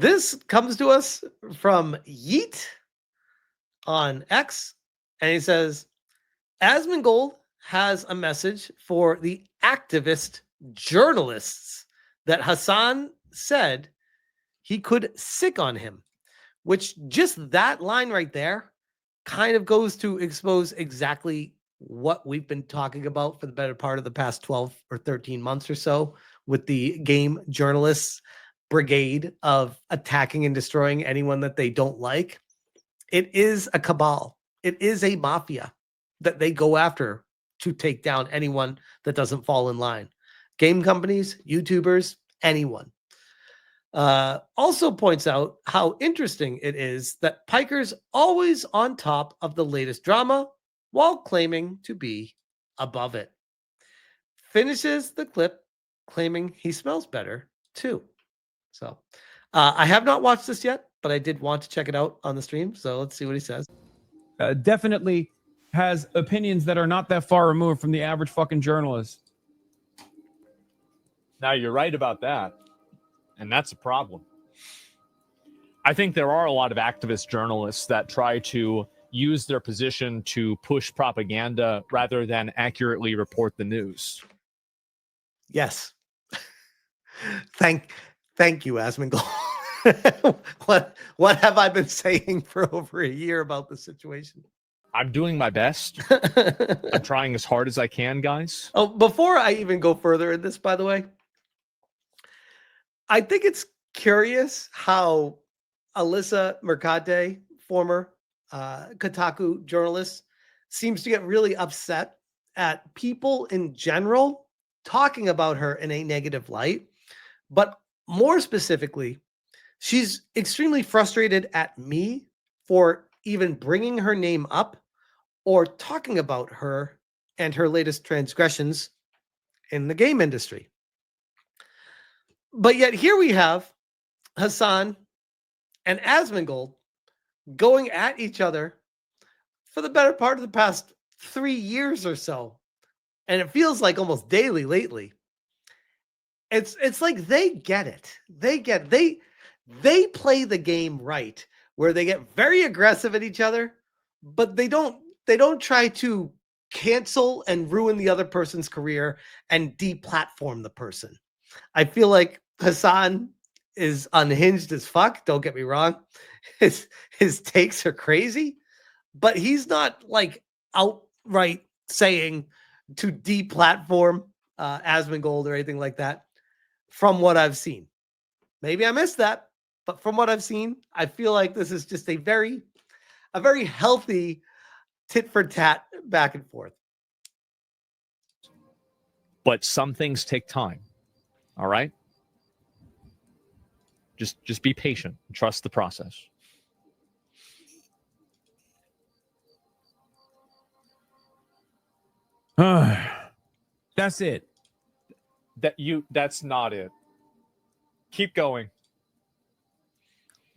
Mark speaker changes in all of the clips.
Speaker 1: This comes to us from Yeet on X, and he says, Asmongold has a message for the activist journalists that Hasan said he could sick on him, which just that line right there kind of goes to expose exactly what we've been talking about for the better part of the past 12 or 13 months or so with the game journalists brigade of attacking and destroying anyone that they don't like. It is a cabal. It is a mafia that they go after to take down anyone that doesn't fall in line. Game companies, YouTubers, anyone. Also points out how interesting it is that Piker's always on top of the latest drama while claiming to be above it. Finishes the clip claiming he smells better too. So I have not watched this yet, but I did want to check it out on the stream. So let's see what he says.
Speaker 2: Definitely has opinions that are not that far removed from the average fucking journalist.
Speaker 3: Now, you're right about that. And that's a problem. I think there are a lot of activist journalists that try to use their position to push propaganda rather than accurately report the news.
Speaker 1: Yes. Thank you, Asmongold. What have I been saying for over a year about the situation?
Speaker 3: I'm doing my best. I'm trying as hard as I can, guys.
Speaker 1: Oh, before I even go further in this, by the way, I think it's curious how Alyssa Mercade, former Kotaku journalist, seems to get really upset at people in general talking about her in a negative light. But more specifically, she's extremely frustrated at me for even bringing her name up or talking about her and her latest transgressions in the game industry. But yet here we have Hasan and Asmongold going at each other for the better part of the past 3 years or so. And it feels like almost daily lately. It's like they get it. They play the game right, where they get very aggressive at each other, but they don't try to cancel and ruin the other person's career and deplatform the person. I feel like Hasan is unhinged as fuck. Don't get me wrong. His takes are crazy, but he's not like outright saying to deplatform Asmongold or anything like that. From what I've seen, maybe I missed that, but from what I've seen, I feel like this is just a very healthy tit for tat back and forth.
Speaker 3: But some things take time. All right? Just be patient and trust the process.
Speaker 2: That's it.
Speaker 3: That's not it. Keep going.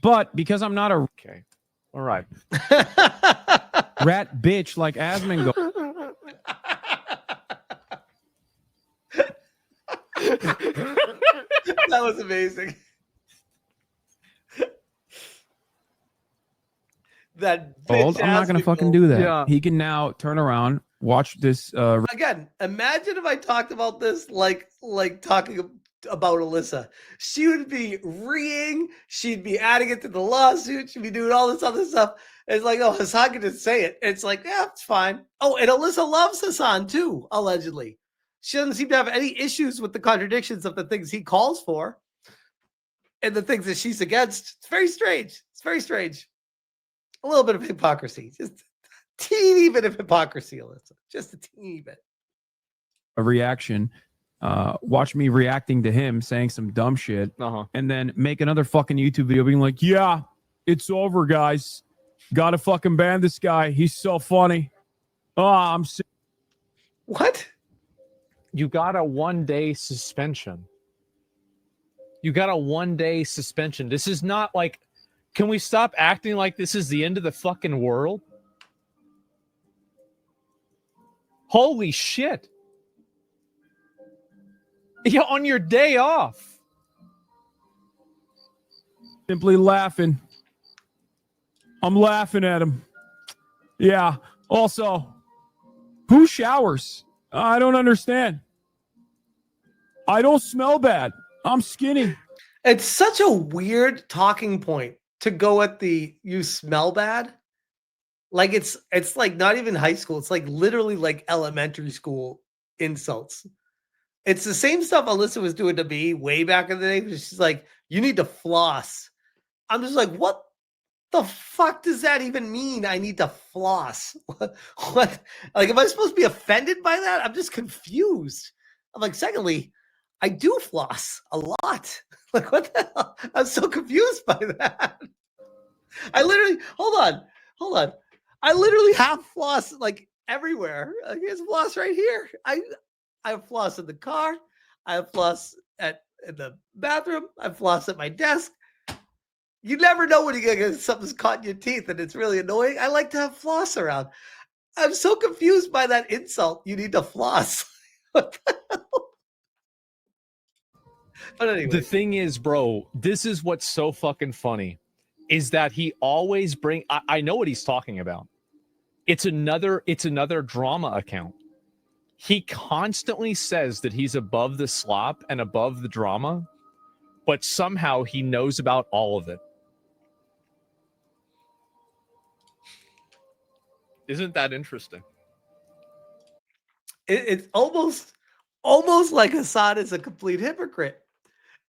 Speaker 2: But because I'm not a
Speaker 3: Okay. All right.
Speaker 2: rat bitch like Asmongold.
Speaker 1: That was amazing. That bitch
Speaker 2: I'm not gonna fucking do that.
Speaker 3: Yeah.
Speaker 2: He can now turn around, watch this.
Speaker 1: Again, imagine if I talked about this like talking about Alyssa. She would be reeing. She'd be adding it to the lawsuit. She'd be doing all this other stuff. It's like, oh, Hasan can just say it. It's like, yeah, it's fine. Oh, and Alyssa loves Hasan too, allegedly. She doesn't seem to have any issues with the contradictions of the things he calls for and the things that she's against. It's very strange. It's very strange. A little bit of hypocrisy. Just a teeny bit of hypocrisy, Alyssa. Just a teeny bit.
Speaker 2: A reaction. Watch me reacting to him saying some dumb shit, and then make another fucking YouTube video being like, "Yeah, it's over, guys. Gotta fucking ban this guy. He's so funny. Oh, I'm sick."
Speaker 1: What?
Speaker 3: You got a 1-day suspension. You got a 1-day suspension. This is not like, can we stop acting like this is the end of the fucking world? Holy shit. Yeah, on your day off.
Speaker 2: Simply laughing. I'm laughing at him. Yeah. Also, who showers? I don't understand. I don't smell bad. I'm skinny.
Speaker 1: It's such a weird talking point to go at the you smell bad. Like it's like not even high school. It's like literally like elementary school insults. It's the same stuff Alyssa was doing to me way back in the day. She's like, you need to floss. I'm just like, what the fuck does that even mean? I need to floss. What? Like, am I supposed to be offended by that? I'm just confused. I'm like, secondly, I do floss a lot. Like, what the hell? I'm so confused by that. I literally, hold on. I literally have floss like everywhere. Like, here's floss right here. I have floss in the car. I have floss in the bathroom. I have floss at my desk. You never know when you get something's caught in your teeth and it's really annoying. I like to have floss around. I'm so confused by that insult. You need to floss. What the hell? But anyway.
Speaker 3: The thing is, bro, this is what's so fucking funny, is that he always I know what he's talking about. It's another drama account. He constantly says that he's above the slop and above the drama, but somehow he knows about all of it. Isn't that interesting?
Speaker 1: It's almost like Hasan is a complete hypocrite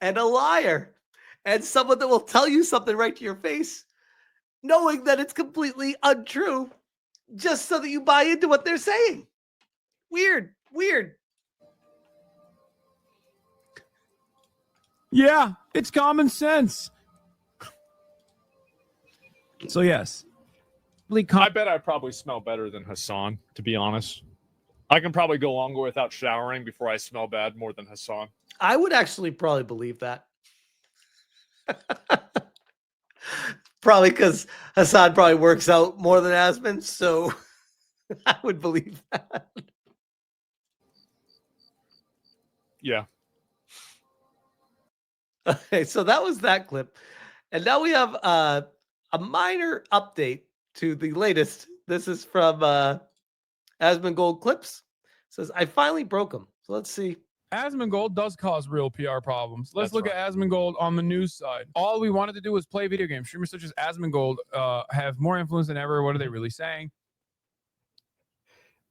Speaker 1: and a liar and someone that will tell you something right to your face, knowing that it's completely untrue, just so that you buy into what they're saying. Weird.
Speaker 2: Yeah, it's common sense. So yes.
Speaker 3: I bet I probably smell better than Hasan, to be honest. I can probably go longer without showering before I smell bad more than Hasan.
Speaker 1: I would actually probably believe that. Probably because Hasan probably works out more than Asmon, so I would believe that.
Speaker 3: Yeah.
Speaker 1: Okay, so that was that clip. And now we have a minor update to the latest. This is from Asmongold Clips. It says, I finally broke him. So let's see.
Speaker 2: Asmongold does cause real PR problems. Let's
Speaker 3: That's
Speaker 2: look
Speaker 3: right.
Speaker 2: at Asmongold on the news side. All we wanted to do was play video games. Streamers such as Asmongold have more influence than ever. What are they really saying?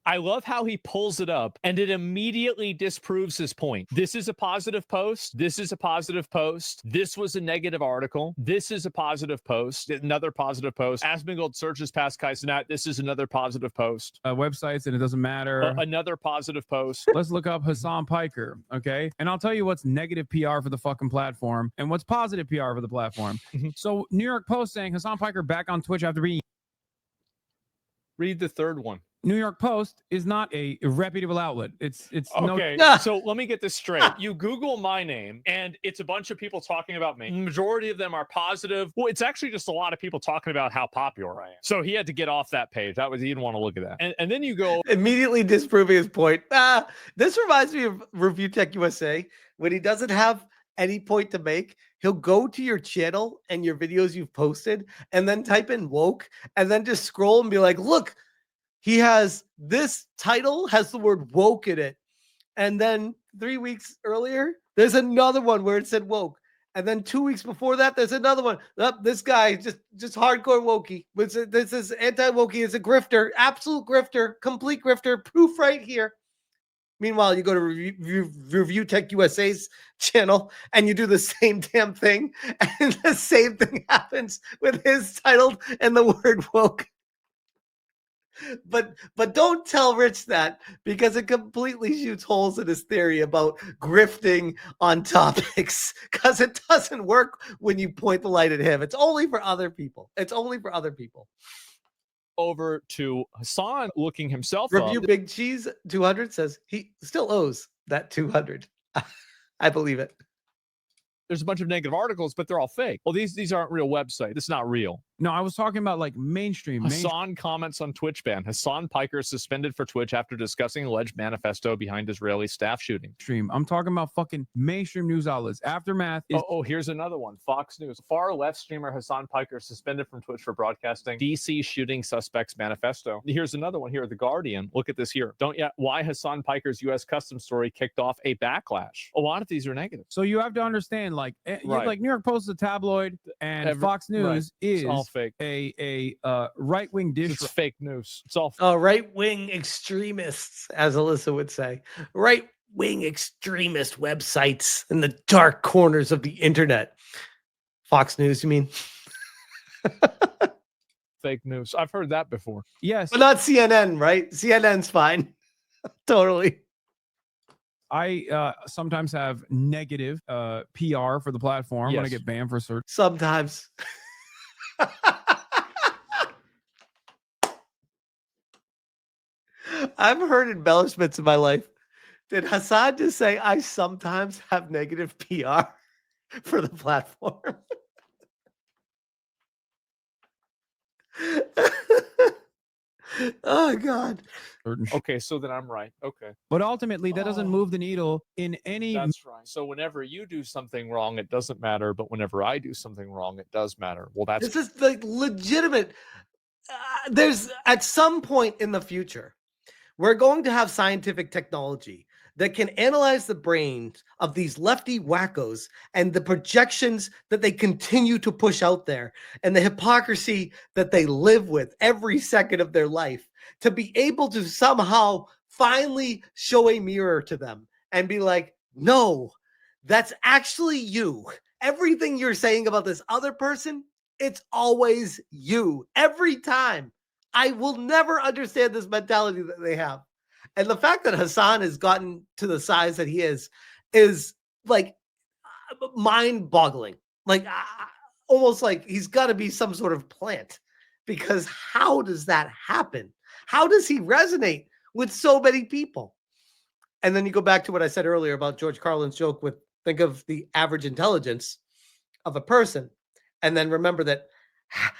Speaker 3: I love how he pulls it up and it immediately disproves his point. This is a positive post. This is a positive post. This was a negative article. This is a positive post. Another positive post. Asmongold searches past Kaisenat. This is another positive post.
Speaker 2: Websites, and it doesn't matter.
Speaker 3: Another positive post.
Speaker 2: Let's look up Hasan Piker, okay? And I'll tell you what's negative PR for the fucking platform and what's positive PR for the platform. So New York Post saying Hasan Piker back on Twitch after being...
Speaker 3: Read the third one.
Speaker 2: New York Post is not a reputable outlet. It's
Speaker 3: okay.
Speaker 2: No...
Speaker 3: So let me get this straight. You Google my name, and it's a bunch of people talking about me. The majority of them are positive. Well, it's actually just a lot of people talking about how popular I am. So he had to get off that page. He didn't want to look at that. And then you go
Speaker 1: immediately disproving his point. This reminds me of Review Tech USA when he doesn't have any point to make. He'll go to your channel and your videos you've posted, and then type in woke, and then just scroll and be like, look. He has this title has the word woke in it. And then 3 weeks earlier, there's another one where it said woke. And then 2 weeks before that, there's another one. This guy just hardcore wokey. This is anti-wokey. Is a grifter, absolute grifter, complete grifter. Proof right here. Meanwhile, you go to Review Tech USA's channel and you do the same damn thing. And the same thing happens with his title and the word woke. But don't tell Rich that, because it completely shoots holes in his theory about grifting on topics, because it doesn't work when you point the light at him. It's only for other people.
Speaker 3: Over to Hasan looking himself
Speaker 1: Review
Speaker 3: up.
Speaker 1: Big Cheese 200 says he still owes that 200. I believe it.
Speaker 3: there's a bunch of negative articles, but they're all fake. Well, these aren't real websites. It's not real.
Speaker 2: No, I was talking about like mainstream.
Speaker 3: Hasan comments on Twitch ban. Hasan Piker suspended for Twitch after discussing alleged manifesto behind Israeli staff shooting.
Speaker 2: I'm talking about fucking mainstream news outlets. Aftermath is.
Speaker 3: Here's another one. Fox News. Far left streamer Hasan Piker suspended from Twitch for broadcasting DC shooting suspects manifesto. Here's another one here. The Guardian. Look at this here. Why Hasan Piker's U.S. customs story kicked off a backlash. A lot of these are negative.
Speaker 2: So you have to understand, like, like New York Post is a tabloid, and Fox News is
Speaker 3: all fake.
Speaker 2: A right-wing dish.
Speaker 3: It's fake news. It's all
Speaker 1: right-wing extremists, as Alyssa would say. Right-wing extremist websites in the dark corners of the internet. Fox News, you mean?
Speaker 3: Fake news. I've heard that before.
Speaker 2: Yes.
Speaker 1: But not CNN, right? CNN's fine. Totally.
Speaker 2: I sometimes have negative PR for the platform when I get banned for search.
Speaker 1: Sometimes. I've heard embellishments in my life. Did Hasan just say, I sometimes have negative PR for the platform? Oh, God.
Speaker 3: Okay, so then I'm right. Okay.
Speaker 2: But ultimately, that doesn't move the needle in any...
Speaker 3: That's right. So whenever you do something wrong, it doesn't matter. But whenever I do something wrong, it does matter. Well, that's...
Speaker 1: This is like legitimate. There's at some point in the future, we're going to have scientific technology that can analyze the brains of these lefty wackos and the projections that they continue to push out there and the hypocrisy that they live with every second of their life, to be able to somehow finally show a mirror to them and be like, no, that's actually you. Everything you're saying about this other person, it's always you. Every time. I will never understand this mentality that they have. And the fact that Hasan has gotten to the size that he is like mind-boggling. Like almost like he's got to be some sort of plant, because how does that happen? How does he resonate with so many people? And then you go back to what I said earlier about George Carlin's joke with, think of the average intelligence of a person, and then remember that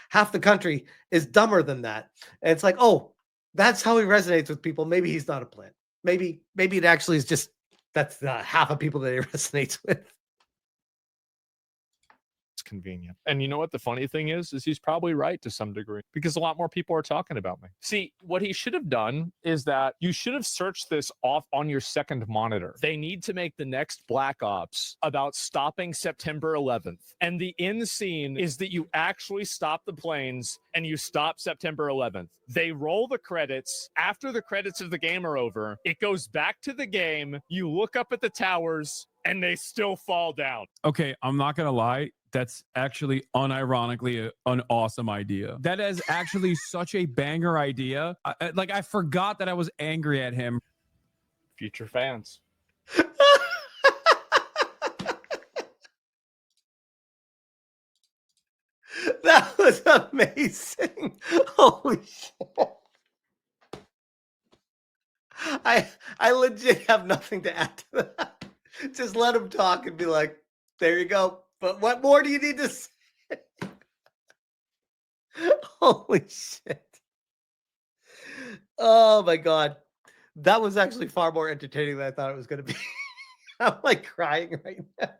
Speaker 1: half the country is dumber than that. And it's like, oh, that's how he resonates with people. Maybe he's not a plant. Maybe it actually is just, that's half of people that he resonates with.
Speaker 3: It's convenient. And you know what the funny thing is he's probably right to some degree, because a lot more people are talking about me. See, what he should have done is that you should have searched this off on your second monitor. They need to make the next Black Ops about stopping September 11th. And the end scene is that you actually stop the planes and you stop September 11th. They roll the credits. After the credits of the game are over, it goes back to the game. You look up at the towers and they still fall down.
Speaker 2: Okay, I'm not going to lie. That's actually unironically an awesome idea. That is actually such a banger idea. I forgot that I was angry at him.
Speaker 3: Future fans.
Speaker 1: That was amazing. Holy shit. I legit have nothing to add to that. Just let him talk and be like, there you go. But what more do you need to say? Holy shit. Oh my God. That was actually far more entertaining than I thought it was going to be. I'm like crying right now.